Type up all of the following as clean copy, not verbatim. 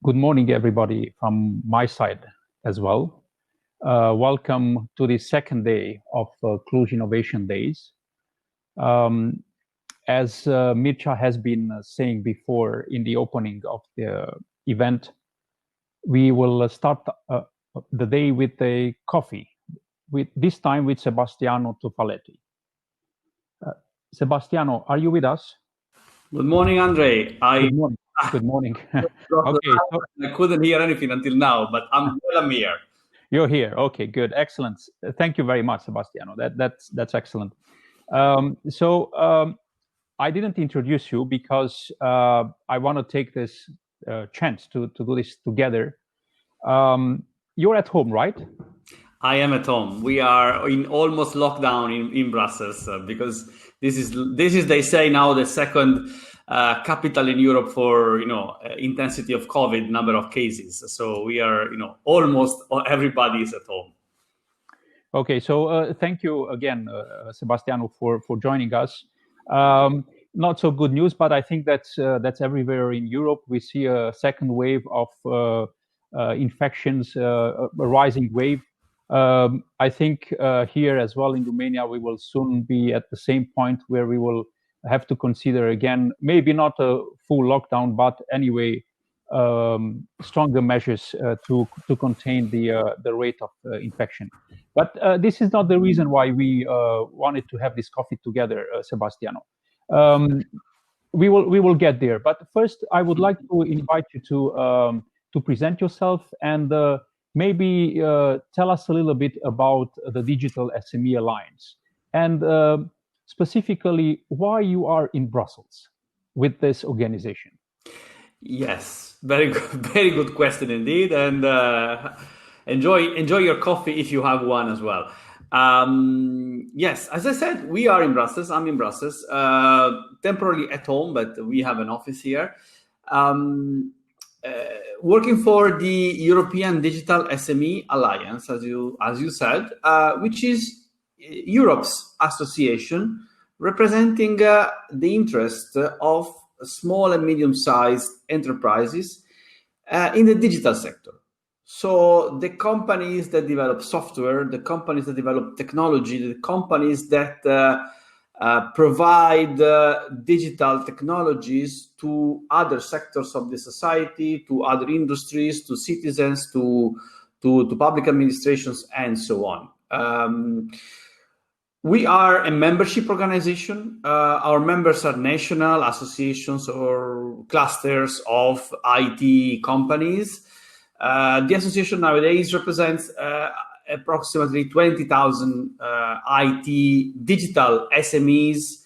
Good morning, everybody, from my side as well. Welcome to the second day of Cluj Innovation Days. As Mircea has been saying before in the opening of the event, we will start the day with a coffee, this time with Sebastiano Toffaletti. Sebastiano, are you with us? Good morning, Andrei. Good morning. Good morning. Okay. I couldn't hear anything until now, but I'm here. You're here. Okay, good, excellent. Thank you very much, Sebastiano. That's excellent. I didn't introduce you because I want to take this chance to do this together. You're at home, right? I am at home. We are in almost lockdown in Brussels because this is they say now the second capital in Europe for intensity of COVID, number of cases. So we are almost everybody is at home. Okay, so thank you again, Sebastiano, for joining us. Not so good news, but I think that's everywhere in Europe. We see a second wave of infections, a rising wave. I think here as well in Romania, we will soon be at the same point where we will have to consider again, maybe not a full lockdown, but anyway, stronger measures to contain the rate of infection. But this is not the reason why we wanted to have this coffee together, Sebastiano. We will get there. But first, I would like to invite you to present yourself and maybe tell us a little bit about the Digital SME Alliance and specifically why you are in Brussels with this organization. Yes, very good question indeed, and enjoy your coffee if you have one as well. Yes, as I said, we are in Brussels. I'm in Brussels, temporarily at home, but we have an office here. Working for the European Digital SME Alliance, as you said, which is Europe's association representing the interest of small and medium-sized enterprises in the digital sector. So the companies that develop software, the companies that develop technology, the companies that provide digital technologies to other sectors of the society, to other industries, to citizens, to public administrations, and so on. We are a membership organization. Our members are national associations or clusters of IT companies. The association nowadays represents approximately 20,000 IT digital SMEs,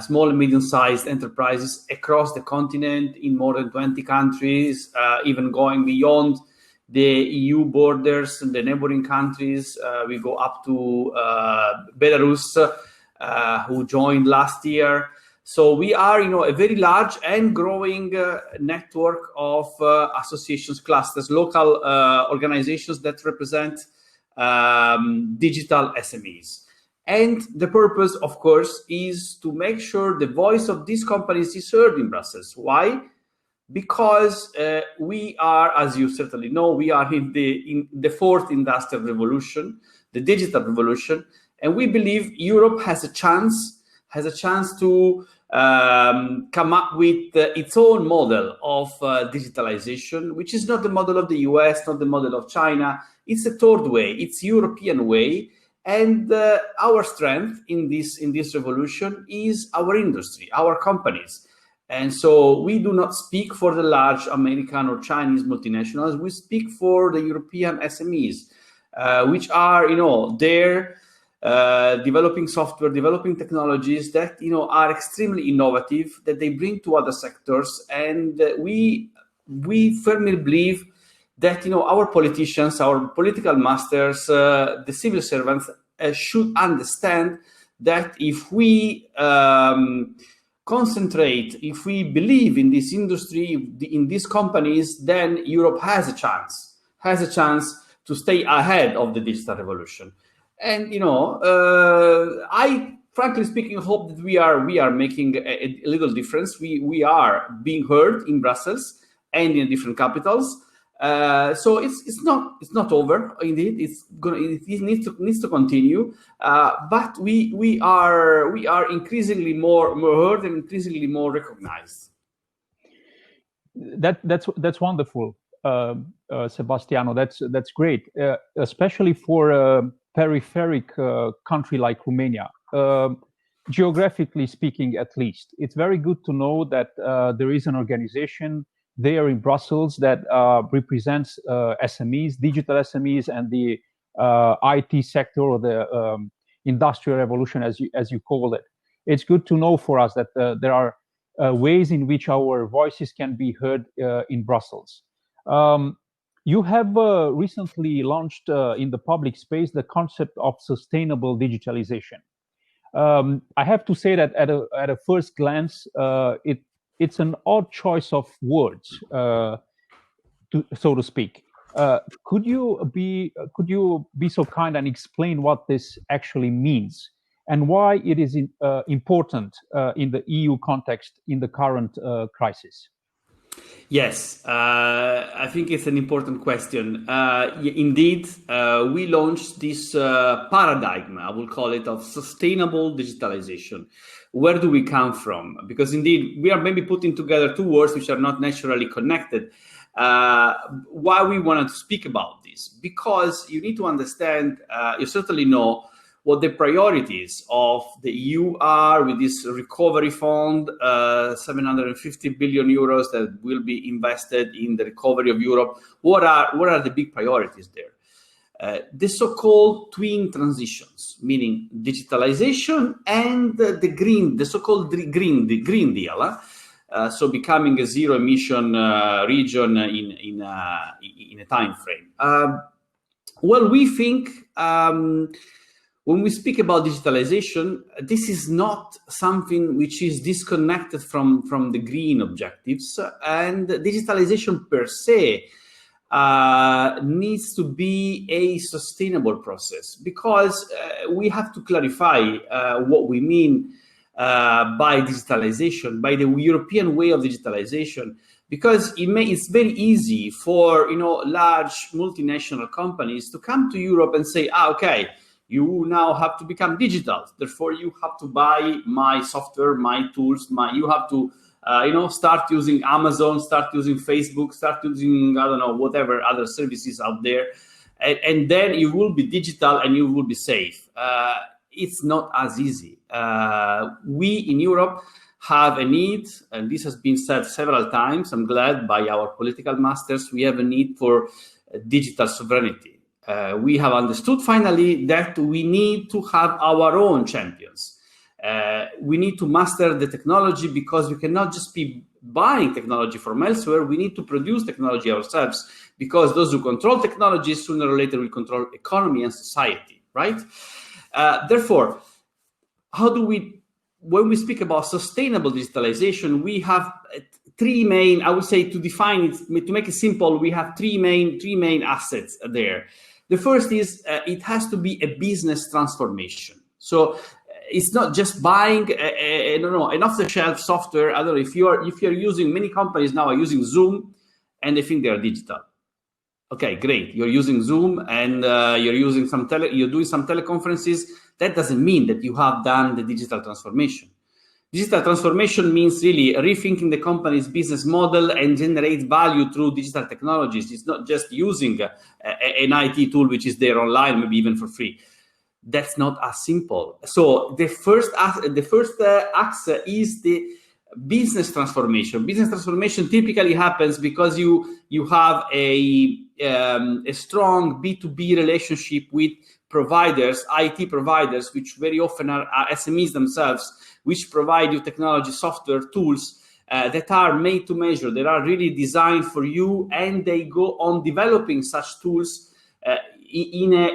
small and medium-sized enterprises across the continent in more than 20 countries, even going beyond the EU borders and the neighboring countries. We go up to Belarus, who joined last year. So we are, a very large and growing network of associations, clusters, local organizations that represent digital SMEs. And the purpose, of course, is to make sure the voice of these companies is heard in Brussels. Why? Because we are, as you certainly know, we are in the fourth industrial revolution, the digital revolution, and we believe Europe has a chance to come up with its own model of digitalization, which is not the model of the US, not the model of China. It's a third way. It's European way, and our strength in this revolution is our industry, our companies. And so we do not speak for the large American or Chinese multinationals. We speak for the European SMEs, which are, they're developing software, developing technologies that, are extremely innovative, that they bring to other sectors. And we firmly believe that, our politicians, our political masters, the civil servants should understand that if we concentrate, if we believe in this industry, in these companies, then Europe has a chance to stay ahead of the digital revolution. And I, frankly speaking, hope that we are making a little difference. We are being heard in Brussels, and in different capitals. So it's not over. Indeed, it needs to continue. But we are increasingly more heard and increasingly more recognized. That's wonderful, Sebastiano. That's great, especially for a peripheric country like Romania. Geographically speaking, at least, it's very good to know that there is an organization there in Brussels that represents SMEs, digital SMEs, and the IT sector, or the industrial revolution, as you call it. It's good to know for us that there are ways in which our voices can be heard in Brussels. You have recently launched in the public space the concept of sustainable digitalization. I have to say that at a first glance, it's an odd choice of words, so to speak. Could you be so kind and explain what this actually means and why it is important in the EU context in the current crisis? Yes, I think it's an important question. Indeed, we launched this paradigm, I will call it, of sustainable digitalization. Where do we come from? Because indeed, we are maybe putting together two words which are not naturally connected. Why we wanted to speak about this? Because you need to understand, you certainly know, what the priorities of the EU are with this recovery fund, 750 billion euros that will be invested in the recovery of Europe. What are the big priorities there? The so-called twin transitions, meaning digitalization and the so-called Green Deal. So becoming a zero-emission region in a time frame. Well, we think. When we speak about digitalization, this is not something which is disconnected from the green objectives, and digitalization per se needs to be a sustainable process, because we have to clarify what we mean by digitalization, by the European way of digitalization, because it's very easy for large multinational companies to come to Europe and say, okay, you now have to become digital. Therefore, you have to buy my software, my tools. You have to, start using Amazon, start using Facebook, start using, I don't know, whatever other services out there, and then you will be digital and you will be safe. It's not as easy. We in Europe have a need, and this has been said several times. I'm glad, by our political masters. We have a need for digital sovereignty. We have understood finally that we need to have our own champions. We need to master the technology, because we cannot just be buying technology from elsewhere. We need to produce technology ourselves, because those who control technology sooner or later will control economy and society, right? Therefore, when we speak about sustainable digitalization, we have three main, I would say, to define it, to make it simple, we have three main assets there. The first is it has to be a business transformation. So it's not just buying an off-the-shelf software. I don't know if you're using, many companies now are using Zoom and they think they are digital. Okay, great. You're using Zoom and you're doing some teleconferences. That doesn't mean that you have done the digital transformation. Digital transformation means really rethinking the company's business model and generate value through digital technologies. It's not just using an IT tool which is there online, maybe even for free. That's not as simple. So the first axis is the business transformation. Business transformation typically happens because you have a strong B2B relationship with providers, IT providers, which very often are SMEs themselves, which provide you technology, software, tools that are made to measure, that are really designed for you, and they go on developing such tools in a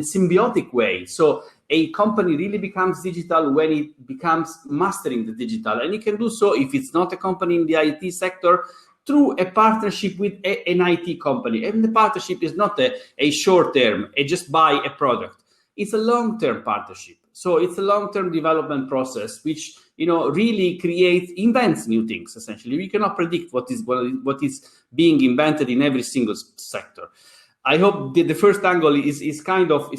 symbiotic way. So a company really becomes digital when it becomes mastering the digital, and it can do so, if it's not a company in the IT sector, through a partnership with an IT company. And the partnership is not a short term, just buy a product. It's a long-term partnership. So it's a long-term development process, which really invents new things. Essentially, we cannot predict what is being invented in every single sector. I hope the first angle is kind of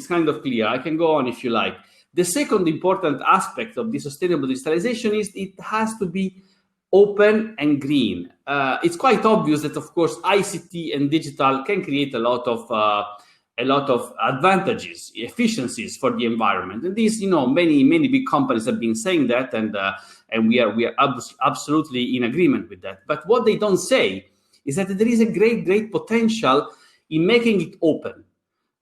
clear. I can go on if you like. The second important aspect of the sustainable digitalization is it has to be open and green. It's quite obvious that, of course, ICT and digital can create a lot of advantages, efficiencies for the environment. And these, many big companies have been saying that, and we are absolutely in agreement with that. But what they don't say is that there is a great potential in making it open.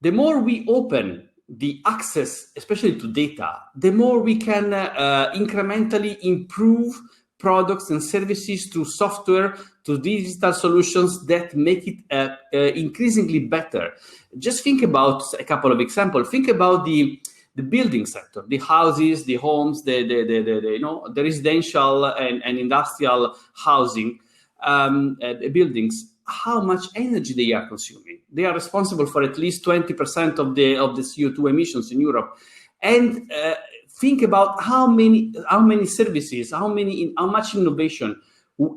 The more we open the access, especially to data, the more we can incrementally improve products and services through software, to digital solutions that make it increasingly better. Just think about a couple of examples. Think about the building sector, the houses, the homes, the residential and industrial housing buildings. How much energy they are consuming? They are responsible for at least 20% of the CO2 emissions in Europe, and think about how many services, how much innovation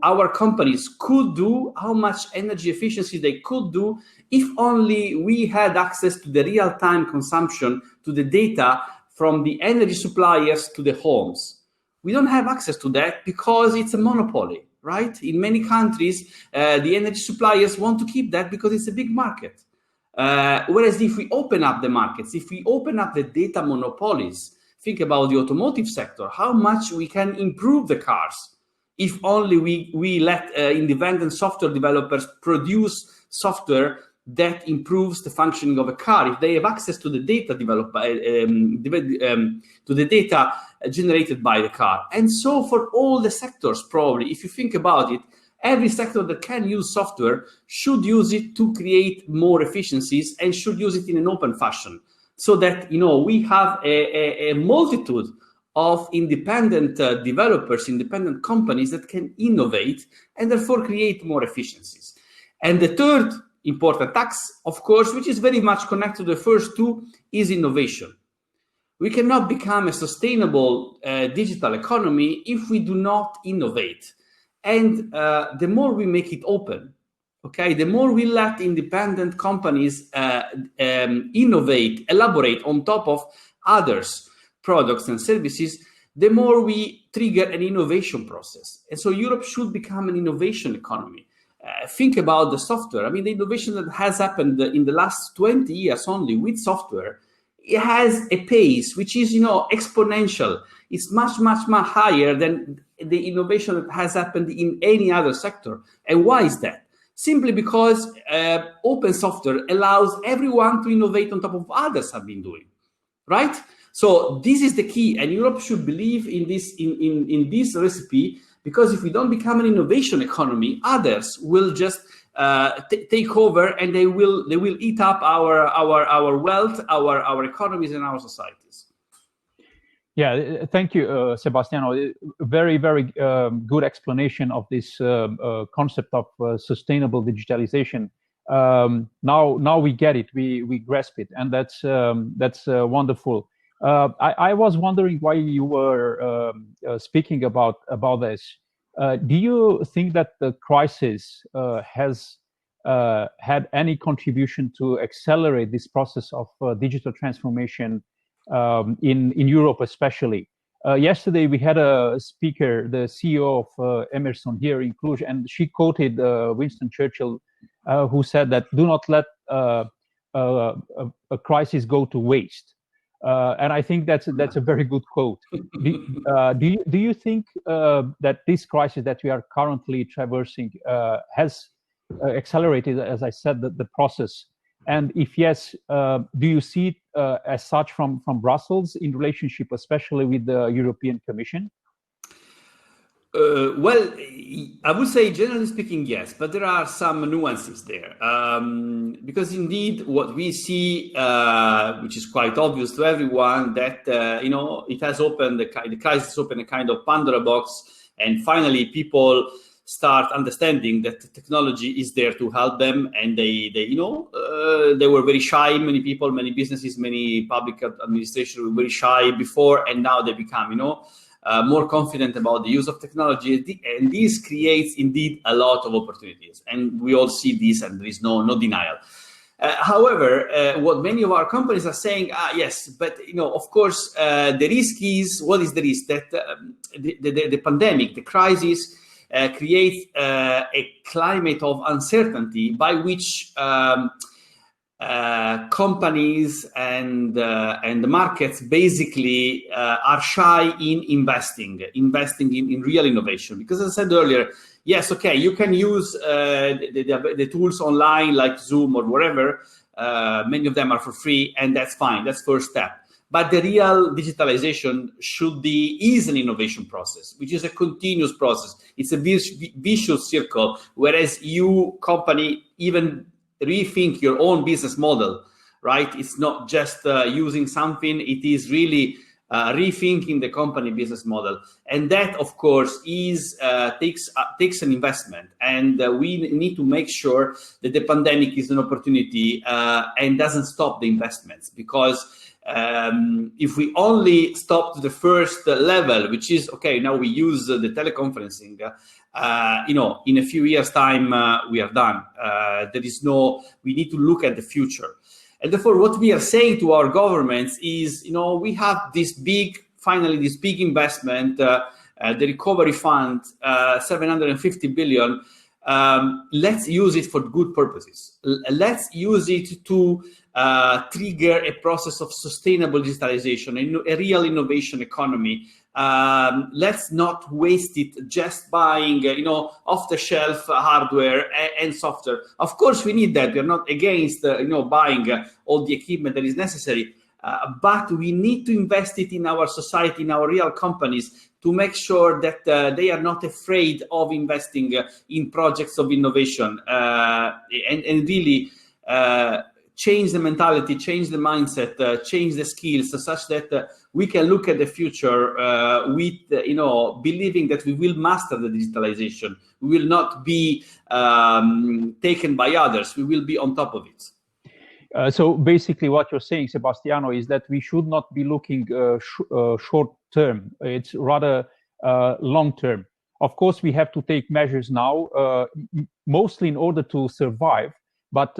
our companies could do, how much energy efficiency they could do if only we had access to the real-time consumption, to the data from the energy suppliers to the homes. We don't have access to that because it's a monopoly, right? In many countries, the energy suppliers want to keep that because it's a big market. Whereas if we open up the markets, if we open up the data monopolies, think about the automotive sector, how much we can improve the cars if only we let independent software developers produce software that improves the functioning of a car. If they have access to the data developed by, to the data generated by the car. And so for all the sectors, probably, if you think about it, every sector that can use software should use it to create more efficiencies and should use it in an open fashion, so that we have a multitude of independent developers, independent companies that can innovate and therefore create more efficiencies. And the third important tax, of course, which is very much connected to the first two, is innovation. We cannot become a sustainable digital economy if we do not innovate. And the more we make it open, okay, the more we let independent companies innovate, elaborate on top of others' products and services, the more we trigger an innovation process. And so Europe should become an innovation economy. Think about the software. I mean, the innovation that has happened in the last 20 years only with software, it has a pace which is, exponential. It's much higher than the innovation that has happened in any other sector. And why is that? Simply because open software allows everyone to innovate on top of what others have been doing, right? So this is the key, and Europe should believe in this in this recipe, because if we don't become an innovation economy, others will just take over, and they will eat up our wealth, our economies, and our societies. Yeah, thank you, Sebastiano. Very good explanation of this concept of sustainable digitalization. Now we get it, we grasp it, and that's wonderful. I was wondering why you were speaking about this. Do you think that the crisis has had any contribution to accelerate this process of digital transformation in Europe, especially? Yesterday we had a speaker, the CEO of Emerson here in Cluj, and she quoted Winston Churchill, who said that do not let a crisis go to waste. And I think that's a very good quote. Do you think that this crisis that we are currently traversing has accelerated, as I said, the process? And if yes, do you see it as such from Brussels in relationship, especially with the European Commission? Well, I would say, generally speaking, yes, but there are some nuances there. Because indeed, what we see, which is quite obvious to everyone, that it has opened the crisis opened a kind of Pandora box, and finally people start understanding that technology is there to help them, and they were very shy. Many people, many businesses, many public administration were very shy before, and now they become more confident about the use of technology, and this creates indeed a lot of opportunities. And we all see this, and there is no denial. However, what many of our companies are saying, yes, but of course, the risk is, what is the risk? That the pandemic, the crisis, creates a climate of uncertainty by which companies and the markets basically are shy in investing in real innovation. Because as I said earlier, yes, okay, you can use the tools online like Zoom or whatever. Many of them are for free, and that's fine. That's first step. But the real digitalization is an innovation process, which is a continuous process. It's a vicious circle, whereas you, company, even rethink your own business model, right? It's not just using something, it is really rethinking the company business model. And that, of course, takes an investment. And we need to make sure that the pandemic is an opportunity and doesn't stop the investments. Because if we only stop to the first level, which is, okay, now we use the teleconferencing, in a few years' time, we are done. We need to look at the future. And therefore, what we are saying to our governments is, we have this big investment, the recovery fund, 750 billion. Let's use it for good purposes. Let's use it to trigger a process of sustainable digitalization, a real innovation economy. Let's not waste it just buying, off-the-shelf hardware and software. Of course, we need that. We're not against, buying all the equipment that is necessary. But we need to invest it in our society, in our real companies, to make sure that they are not afraid of investing in projects of innovation and really change the mentality, change the mindset, change the skills, such that we can look at the future with, believing that we will master the digitalization. We will not be taken by others. We will be on top of it. So basically what you're saying, Sebastiano, is that we should not be looking short term. It's rather long term. Of course, we have to take measures now, mostly in order to survive. But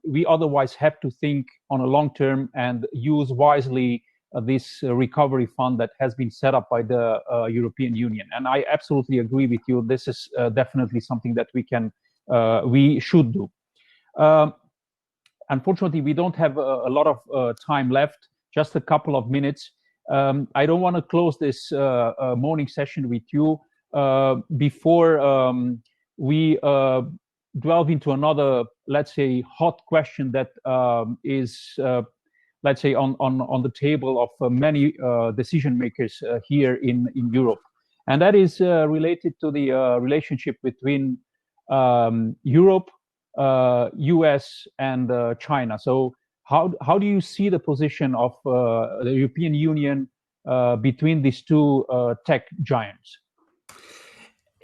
we otherwise have to think on a long term and use wisely this recovery fund that has been set up by the European Union. And I absolutely agree with you. This is definitely something that we should do. Unfortunately, we don't have a lot of time left, just a couple of minutes. I don't want to close this morning session with you before we delve into another, let's say, hot question that is, let's say, on the table of many decision makers here in Europe. And that is related to the relationship between Europe, US, and China. So how do you see the position of the European Union between these two tech giants?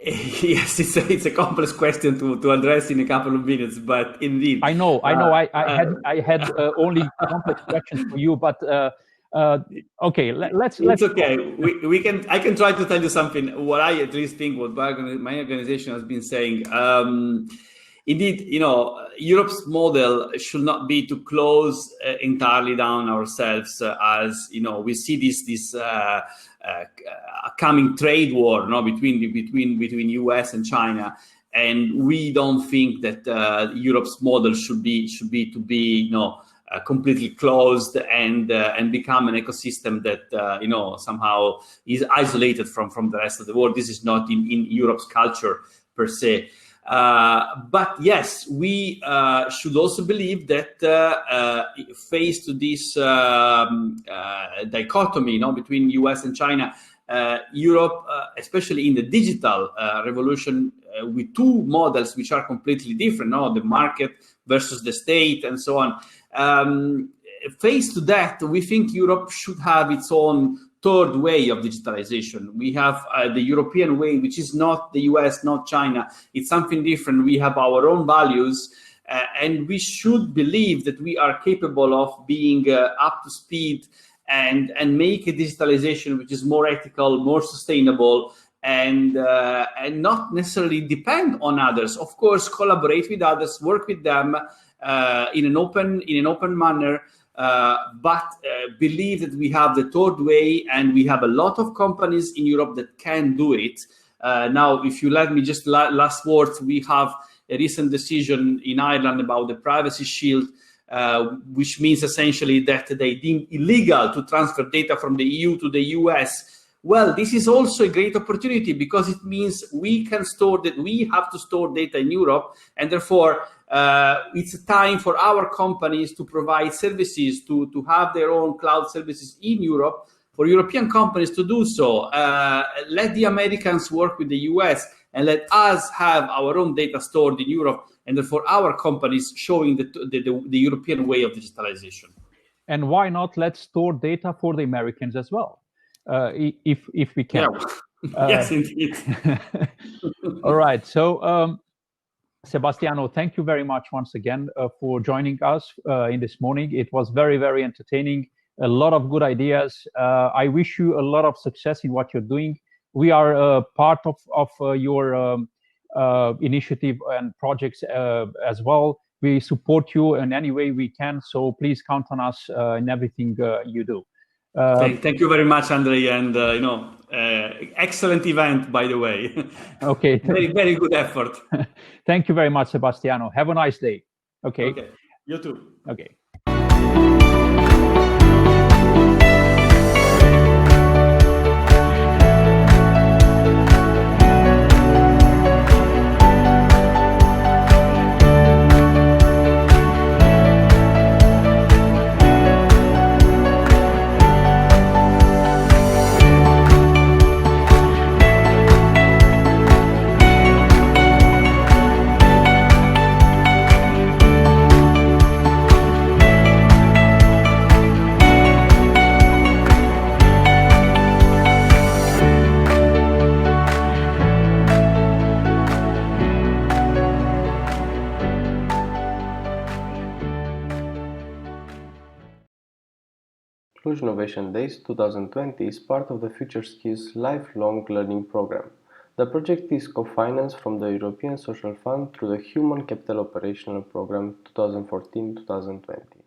Yes, it's a complex question to address in a couple of minutes, but indeed, I know. I had only complex questions for you, but okay, let's. It's okay. We can. I can try to tell you something. What I at least think, what my organization has been saying. Indeed, Europe's model should not be to close entirely down ourselves, as we see this coming trade war, between US and China, and we don't think that Europe's model should be to be completely closed and become an ecosystem that somehow is isolated from the rest of the world. This is not in Europe's culture per se. But yes, we should also believe that faced to this dichotomy between US and China, Europe, especially in the digital revolution, with two models which are completely different, the market versus the state and so on. Faced to that, we think Europe should have its own third way of digitalization. We have the European way, which is not the US, not China. It's something different. We have our own values, and we should believe that we are capable of being up to speed and make a digitalization which is more ethical, more sustainable, and not necessarily depend on others. Of course, collaborate with others, work with them in an open manner. But believe that we have the third way, and we have a lot of companies in Europe that can do it. Now, if you let me just last words, we have a recent decision in Ireland about the privacy shield, which means essentially that they deem illegal to transfer data from the EU to the US. Well, this is also a great opportunity, because it means we have to store data in Europe, and therefore it's a time for our companies to provide services, to have their own cloud services in Europe, for European companies to do so. Let the Americans work with the US, and let us have our own data stored in Europe, and therefore our companies showing the European way of digitalization. And why not let's store data for the Americans as well, if we can. Yeah. Yes, indeed. All right. So, Sebastiano, thank you very much once again for joining us in this morning. It was very, very entertaining. A lot of good ideas. I wish you a lot of success in what you're doing. We are part of your initiative and projects as well. We support you in any way we can. So please count on us in everything you do. Thank you very much, Andrei, and excellent event, by the way. Okay. Very, very good effort. Thank you very much, Sebastiano. Have a nice day. Okay. Okay. You too. Okay. Cluj Innovation Days 2020 is part of the Future Skills lifelong learning program. The project is co-financed from the European Social Fund through the Human Capital Operational Program 2014-2020.